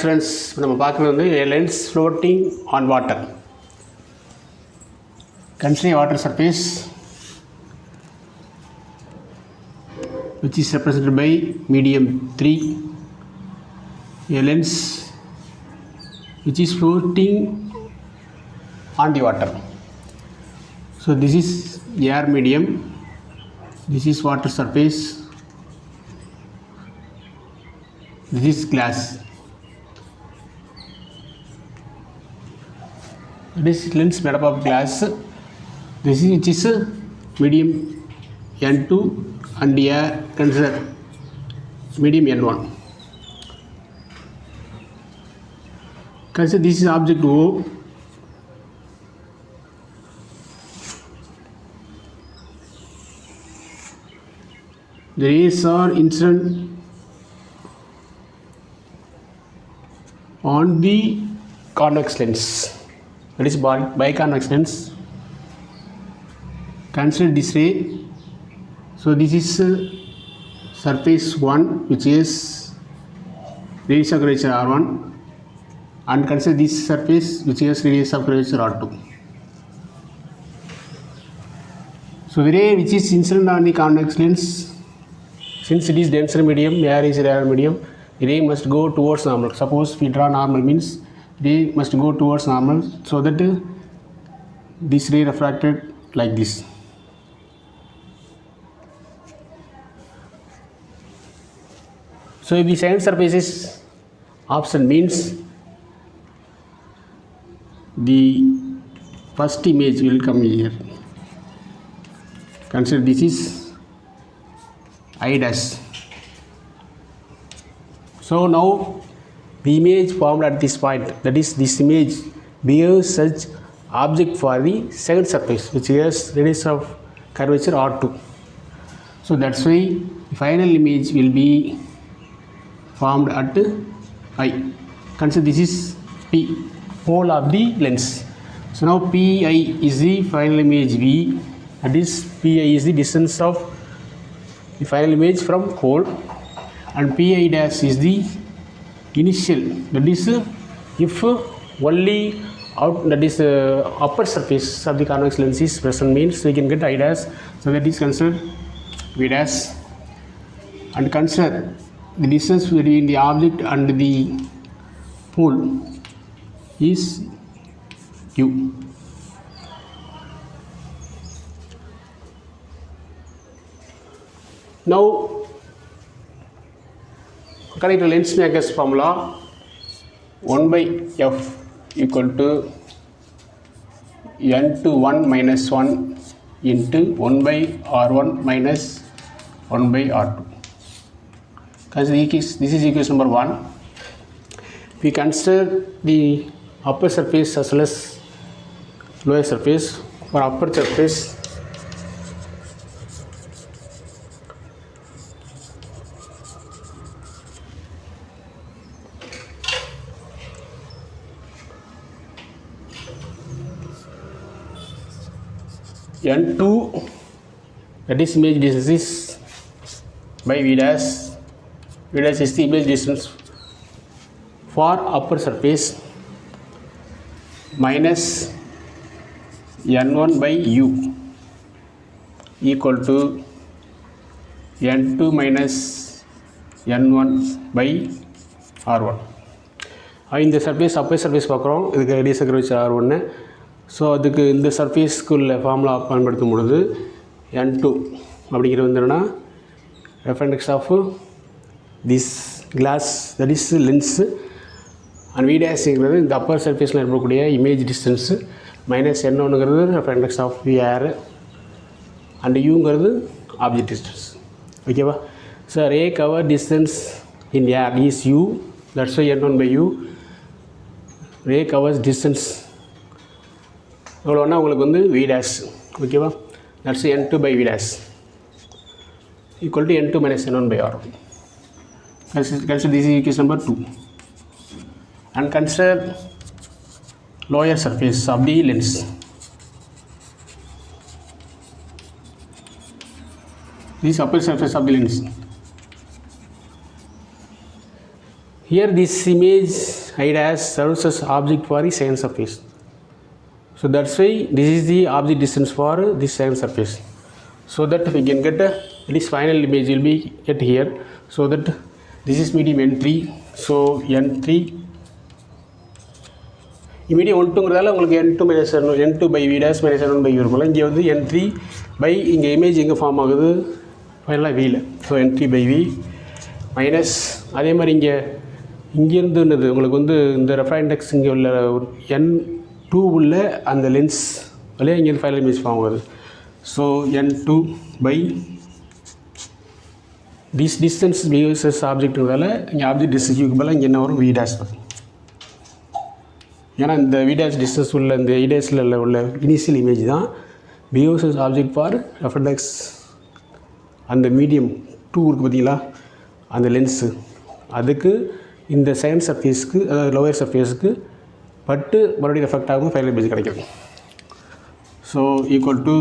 students, நம்ம பார்க்குறது வந்து a lens floating on water. Consider a water surface which is represented by medium 3, a lens which is floating on the water. So this is air medium, this is water surface, this is glass. This lens made up of glass. This is which is medium N2 and air consider medium N1. Consider this is object O. The rays are incident on the convex lens, that is biconvex lens. Consider this ray. So this is surface 1 which is radius of curvature R1, and consider this surface which is radius of curvature R2. So the ray which is incident on the convex lens, since it is denser medium, air is rarer medium, the ray must go towards normal. Suppose we draw normal means ray must go towards normal, so that this ray refracted like this. So if the same surface is opposite means the first image will come here. Consider this is I dash. So now the image formed at this point, that is this image bears such object for the second surface which has radius of curvature R2. So that's why the final image will be formed at I. Consider this is P, pole of the lens. So now PI is the final image V, that is PI is the distance of the final image from pole, and PI dash is the initial, that is if only out, that is upper surface of the convex lens is present means we can get I dash. So that is considered V dash. And consider the distance between the object and the pole is U. Now according to lens maker's formula, 1 by F equal to n to 1 minus 1 into 1 by R1 minus 1 by R2. This is equation number 1. We consider the upper surface as well as lower surface. For upper surface, N2, that is image distance is by V dash. V dash is the image distance for upper surface minus N1 by U equal to N2 minus N1 by R1. இந்த surface Appar surface பார்க்குறோம், இதுக்கு radius of curvature R1. So அதுக்கு இந்த சர்ஃபேஸ்க்குள்ள formula பயன்படுத்தும் பொழுது N2 அப்படிங்கிறது வந்து என்னென்னா reference of this class, that is lens, and V டேஷ்ங்கிறது இந்த அப்பர் சர்ஃபேஸில் இருக்கக்கூடிய இமேஜ் டிஸ்டன்ஸு, மைனஸ் N1ங்கிறது ரெஃபரன்ஸ் ஆஃப் ஏர், அண்ட் Uங்கிறது ஆப்ஜெக்ட் டிஸ்டன்ஸ். ஓகேவா? So ray cover distance in air is U, that's why N1 by U. Ray covers distance எவ்வளோன்னா உங்களுக்கு வந்து V dash. ஓகேவா? That's N2 by V dash equal to N2 minus N1 by R1. Consider this is equation number 2. And consider lower surface of the lens. This upper surface of the lens. Here this image I dash serves as object for the second surface. So that's why this is the object distance for this second surface. So that we can get this final image will be get here. So that this is medium n3. So n3 medium 1ங்கிறதால உங்களுக்கு n2 minus n2 by v dash minus n1 by v இருக்கும்ல. இங்கே வந்து n3 by இங்கே image எங்கே form ஆகுது ஃபைனலாக வியில். So n3 by v minus அதே மாதிரி இங்கேருந்து என்னது உங்களுக்கு வந்து இந்த ரெஃப்ராக்டெக்ஸ் இங்கே உள்ள n2 உள்ள அந்த லென்ஸ் வழியாக இங்கேருந்து ஃபைனல் இமேஜ் ஃபார்ம் ஆகுது. So n2 by this distance versus ஆப்ஜெக்ட்ங்கிறதால இங்கே ஆப்ஜெக்ட் டிஸ்டன்ஸுக்கு பதிலாக இங்கே என்ன வரும் v dash வரும். ஏன்னா இந்த v dash டிஸ்டன்ஸ் உள்ள இந்த i dash உள்ள இனிஷியல் இமேஜ் தான் v versus ஆப்ஜெக்ட் ஃபார் ரெஃப்ராக்டெக்ஸ் அந்த மீடியம் 2 இருக்குது பார்த்தீங்களா அந்த லென்ஸு அதுக்கு இந்த செகண்ட் சர்ஃபேஸ்க்கு அதாவது லோயர் சர்ஃபேஸுக்கு பட்டு மறுபடியும் எஃபெக்ட் ஆகும் ஃபைனல் இமேஜ் கிடைக்கும். So equal to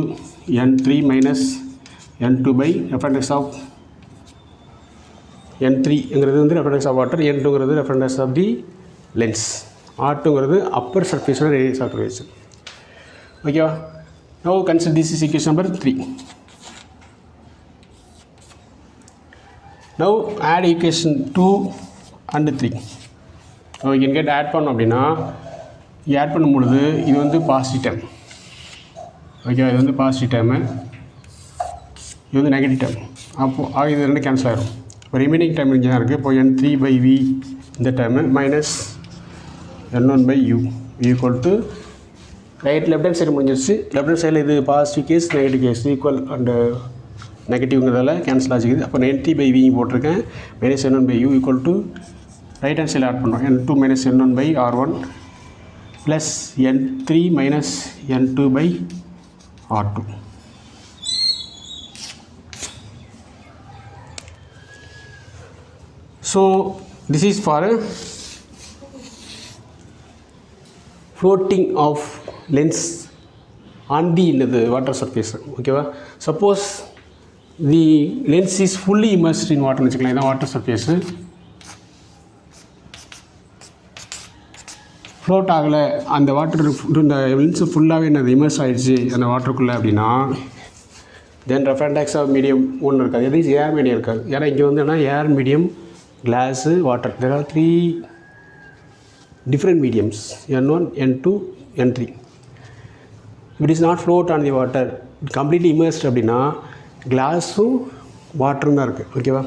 n3 minus n2 by refractive index of n3ங்கிறது வந்து ரெஃப்ராக்டெக்ஸ் ஆஃப் வாட்டர், n2ங்கிறது ரெஃப்ராக்டெக்ஸ் ஆஃப் தி லென்ஸ், r2ங்கிறது அப்பர் சர்ஃபேஸோட ரேடியஸ் ஆஃப் கர்வேச்சர். ஓகேவா? Now consider this is equation number 3. Now add equation 2 and 3. So we can get add பண்ணோம் அப்படின்னா add பண்ணும்பொழுது இது வந்து பாசிட்டிவ் டேர்ம். ஓகேவா? இது வந்து பாசிட்டிவ் டேர்மு, இது வந்து நெகட்டிவ் டேர்ம். அப்போது இது ரெண்டு கேன்சல் ஆகிடும். இப்போ ரிமைனிங் டேர்ம் இங்கே தான் இருக்குது. இப்போ n3 by v இந்த term minus n1 by u equal to right left hand side முடிஞ்சிருச்சு. லெஃப்ட் ஹேண்ட் சைடில் இது positive case negative case equal and நெகட்டிவ்ங்கிறதால கேன்சல் ஆச்சுக்குது. அப்போ n3 by v போட்டிருக்கேன் minus n1 by u equal to right hand சைடில் add பண்ணுறோம் n2 minus n1 by r1 plus n3 minus n2 by r2. So this is for floating of lens on the இந்த water surface. ஓகேவா? Suppose the lens is fully immersed in வாட்டர்னு வச்சுக்கலாம். இதான் water surface. Float ஆகலை, அந்த water இந்த lens ஃபுல்லாகவே என்னது இமர்ஸ் ஆகிடுச்சு அந்த வாட்டருக்குள்ளே அப்படின்னா தென் ரெஃப்ராக்டெக்ஸ் ஆஃப் மீடியம் ஒன்று இருக்காது. எது ஏர் மீடியம் இருக்காது. ஏன்னா இங்கே வந்து என்ன air medium, glass, water, there are 3 different mediums n1, n2, n3. If it is not float on the water, completely immersed அப்படின்னா கிளாஸும் வாட்டரும் தான் இருக்குது. ஓகேவா?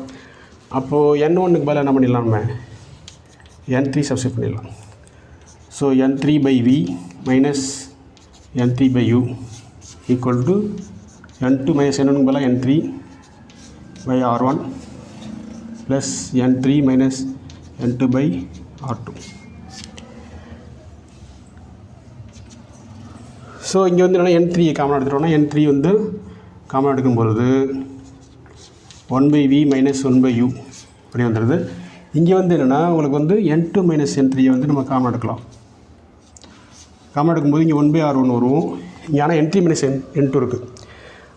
அப்போது n1க்கு பதிலாக என்ன பண்ணிடலாம், நம்ம n3 சப்ஸ்டிட் பண்ணிடலாம். So n3 by v minus n3 by u equal to n2 minus n1க்கு பதிலாக n3 by r1 plus n3 minus n2 by r2. So இங்கே வந்து என்னென்னா n3 காமனாக எடுத்துட்டோம்னா n3 வந்து காமனாக எடுக்கும்பொழுது 1 by v minus 1 by u அப்படி வந்துடுது. இங்கே வந்து என்னென்னா உங்களுக்கு வந்து n2 மைனஸ் n3 வந்து நம்ம காமனாக எடுக்கலாம். காமனாக எடுக்கும்போது இங்கே 1 by r1 வரும். இங்கே ஆனால் n3 மைனஸ் n2 இருக்குது.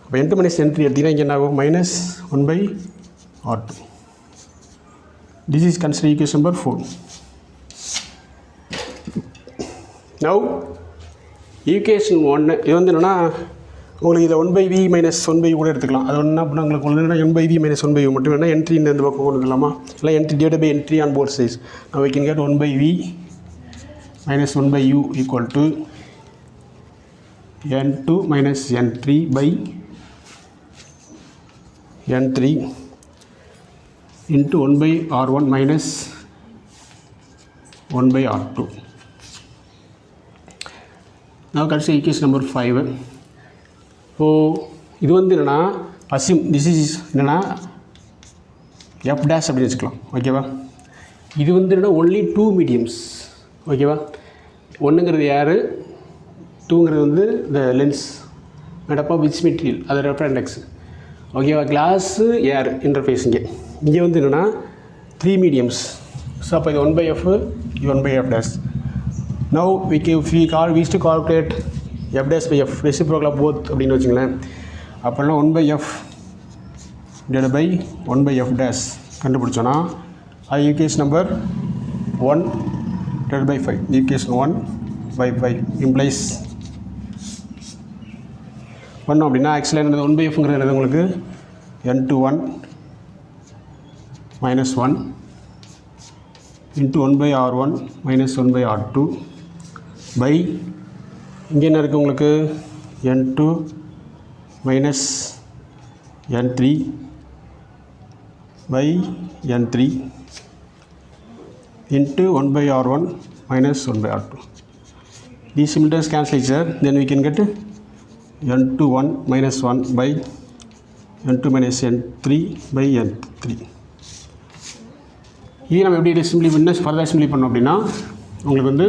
அப்போ n2 மைனஸ் n3 எடுத்திங்கன்னா இங்கே என்ன ஆகும், minus 1 by r2. This is consider equation number 4. Now equation 1 இது வந்து என்னென்னா உங்களுக்கு இதை 1 by v minus 1 by u கூட எடுத்துக்கலாம். அது ஒன்று அப்படின்னா உங்களுக்கு ஒன்று n by v minus 1 by u மட்டும் வேணால் n3 இந்த பக்கம் கொண்டு வந்துடலாமா, இல்லை n3 divide by n3 on both sides. now we can get 1 by v minus 1 by u equal to n2 minus n3 by n3 into 1 by r1 minus 1 by r2. Now consider equation number 5. So இது வந்து என்னன்னா assume this is என்னன்னா f dash அப்படி வச்சுக்கலாம். ஓகேவா? இது வந்து என்னன்னா only 2 mediums. ஓகேவா? ஒன்றுங்கிறது யார், 2ங்கிறது வந்து the lens made up of which material, அது ரெஃப்ராக்டெக்ஸ். ஓகேவா? கிளாஸு ஏர் இன்டர்ஃபேஸ். இங்கே வந்து என்னென்னா 3 mediums. ஸோ அப்போ இது 1 by f, இது 1 by f dash. Now we used to calculate f dash by f, reciprocal of both அப்படின்னு வச்சுங்களேன். அப்போல்லாம் 1 by f divided by 1 by f dash கண்டுபிடிச்சோன்னா அது equation number 1 divided by 5. Equation 1 by 5 implies 1 அப்படின்னா ஆக்சுவலாக என்னது 1 by fங்கிறது என்னது உங்களுக்கு n21 minus 1 into 1 by r1 minus 1 by r2 by இங்கே என்ன இருக்குது உங்களுக்கு n2 minus n3 by n3 into 1 by r1 minus 1 by r2. These similarities cancel each other, then we can get n21 minus 1 by n2 minus n3 by n3. இது நம்ம எப்படி simply பண்ண further simply பண்ணோம் அப்படின்னா உங்களுக்கு வந்து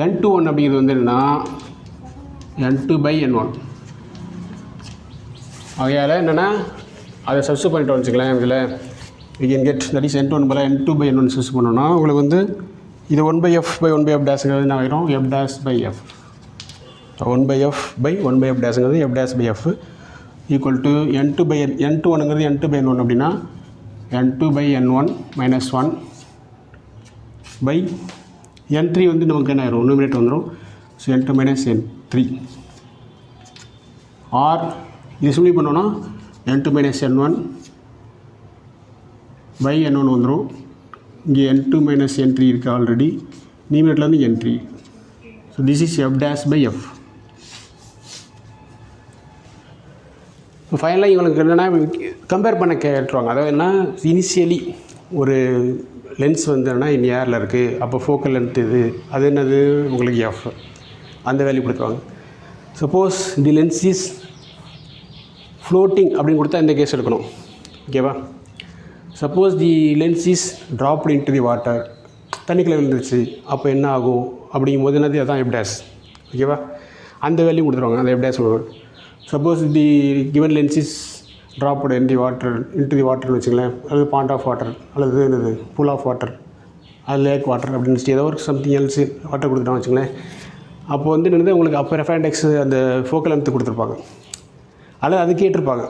n21 அப்படிங்கிறது வந்து என்னென்னா n2 by n1. ஆகையால் என்னென்னா அதை சப்ஸ்டிட்யூட் பண்ணிட்டு வச்சுக்கலாம் இதில் we can get that is n1 by n2 by n1 substitute பண்ணோன்னா உங்களுக்கு வந்து இது 1 by f by 1 by f டேஷ்ங்கிறது என்ன ஆகிடும் f dash by f. 1 by f by 1 by f டேஷ்ங்கிறது f dash by f equal to n2 by n21ங்கிறது n2 by n1 அப்படின்னா n2 by n1 minus 1 by n3 வந்து நமக்கு என்ன ஆயிரும் numerator வந்துடும். So n2 minus n3 or இது simply பண்ணோன்னா n2 minus n1 by n1 வந்துடும். இங்கே n2 minus n3 இருக்குது ஆல்ரெடி நியூமரேட்டரில் வந்து n3. So this is f dash by f. இப்போ ஃபைனலாக இவங்களுக்கு என்னென்னா கம்பேர் பண்ண கேட்டுருவாங்க. அதாவது என்ன இனிஷியலி ஒரு லென்ஸ் வந்து என்னென்னா இன் ஏரில் இருக்குது, அப்போ ஃபோக்கல் லென்த் இது அது என்னது உங்களுக்கு எஃப் அந்த வேல்யூ கொடுத்துருவாங்க. Suppose the lens is floating அப்படின்னு கொடுத்தா இந்த கேஸ் எடுக்கணும். ஓகேவா? Suppose the lens is dropped into the water, தண்ணிக்குள்ளே விழுந்துருச்சு, அப்போ என்ன ஆகும் அப்படிங்கும்போது என்னது அதான் எஃப் டேஷ். ஓகேவா? அந்த வேல்யூ கொடுத்துருவாங்க, அந்த எஃப் டேஷ் கொடுக்கும். Suppose the given lens is dropped in the water into the வாட்டர்னு வச்சுங்களேன், அல்லது பாண்ட் ஆஃப் வாட்டர் அல்லது என்னது பூல் ஆஃப் வாட்டர் அது லேக் வாட்டர் அப்படின்னு வச்சுட்டு ஏதோ ஒரு சம்திங் எல்ஸ் வாட்டர் கொடுத்துட்டாங்க வச்சுங்களேன். அப்போ வந்து என்னது உங்களுக்கு அப்போ ரெஃபரண்டெக்ஸ் அந்த ஃபோக்கல் லென்த்து கொடுத்துருப்பாங்க, அல்லது அது கேட்டிருப்பாங்க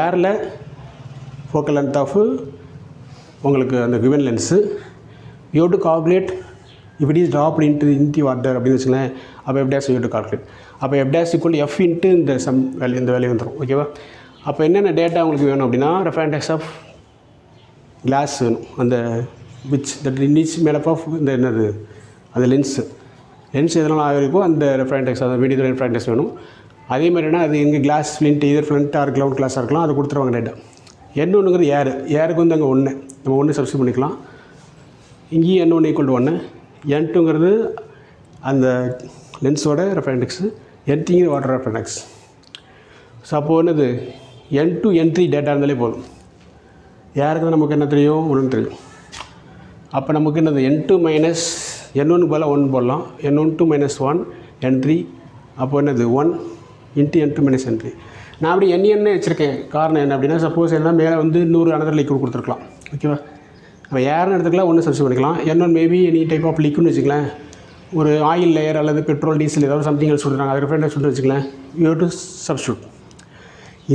ஏரில் ஃபோக்கல் லென்த் ஆஃப் உங்களுக்கு அந்த given lens you to calculate if it is dropped in the water அப்படின்னு வச்சுங்களேன். அப்போ F dash you to calculate. அப்போ F dash equal F into இந்த சம் வேல்யூ இந்த வேல்யூ வந்துடும். ஓகேவா? அப்போ என்னென்ன டேட்டா உங்களுக்கு வேணும் அப்படின்னா ரெஃபரண்டெக்ஸ் ஆஃப் கிளாஸ் வேணும், அந்த விச் தட் இன்ச் மேலப் ஆஃப் இந்த என்னது அந்த லென்ஸு எதனால் ஆகிருக்கோ அந்த ரெஃபரண்டெக்ஸ் அந்த வீடியோ ரெஃபரண்டெக்ஸ் வேணும். அதே மாதிரினா அது எங்கள் கிளாஸ் ஃப்ளிண்ட் இதர் ஃப்ளிண்ட்டாக இருக்கலாம் கிளாஸாக இருக்கலாம், அது கொடுத்துருவாங்க டேட்டா. n1ங்கிறது ஏருக்கு வந்து அங்கே 1 நம்ம 1 சப்ஸ்டிட்யூட் பண்ணிக்கலாம். இங்கேயும் n1 ஈக்குவல் டு 1, n2ங்கிறது அந்த லென்ஸோட ரெஃபரண்டெக்ஸு, n3ங்கிறது வாட்டர் ரெஃபரண்டெக்ஸ். ஸோ அப்போது என்னது n2 n3 டேட்டா இருந்தாலே போதும். யாருக்கு நமக்கு என்ன தெரியும் 1 தெரியும். அப்போ நமக்கு என்னது n2 மைனஸ் n1க்கு பதிலாக 1 போடலாம், n12 மைனஸ் 1 n3. அப்போ என்னது 1 இன்ட்டு n2 மைனஸ் n3. நான் அப்படி n வச்சுருக்கேன். காரணம் என்ன அப்படின்னா சப்போஸ் என்ன மேலே வந்து 100 அனதர் லிக்விட் கொடுத்துருக்கலாம். ஓகேவா? நம்ம ஏர்னு எடுத்துக்கலாம், 1 சப்ஸ்டிட்யூட் பண்ணிக்கலாம். n1 maybe any type of லிக்விட்னு வச்சுக்கலாம், ஒரு ஆயில் லேயர் அல்லது பெட்ரோல் டீசல் ஏதாவது சம்திங் எல்ஸ் சொல்கிறாங்க, அது ரெஃபரண்டெக்ஸ் சொல்லிட்டு வச்சுக்கலாம், யூ டு சப்ஸ்டிட்யூட்.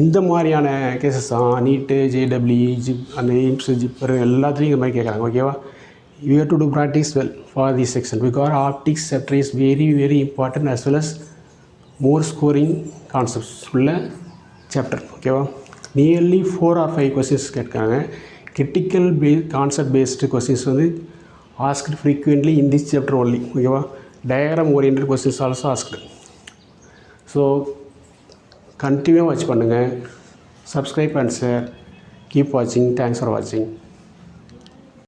இந்த மாதிரியான கேசஸ் தான் நீட்டு ஜேடபிள்யூ ஜிப் அந்த எய்ம்ஸ் ஜிப்பர் எல்லாத்துலேயும் இந்த மாதிரி கேட்குறாங்க. ஓகேவா? You have to do practice well for the section because optics sector is very very important as well as more scoring concepts உள்ள சாப்டர். ஓகேவா? நியர்லி 4 or 5 கொஸ்டின்ஸ் கேட்குறாங்க. கிரிட்டிக்கல் கான்செப்ட் பேஸ்டு கொஸ்டின்ஸ் வந்து asked frequently in this chapter only. ஓகேவா? Diagram oriented questions also asked. So கண்டினியூவாக watch பண்ணுங்கள். Subscribe and share. Keep வாட்சிங். Thanks for வாட்சிங்.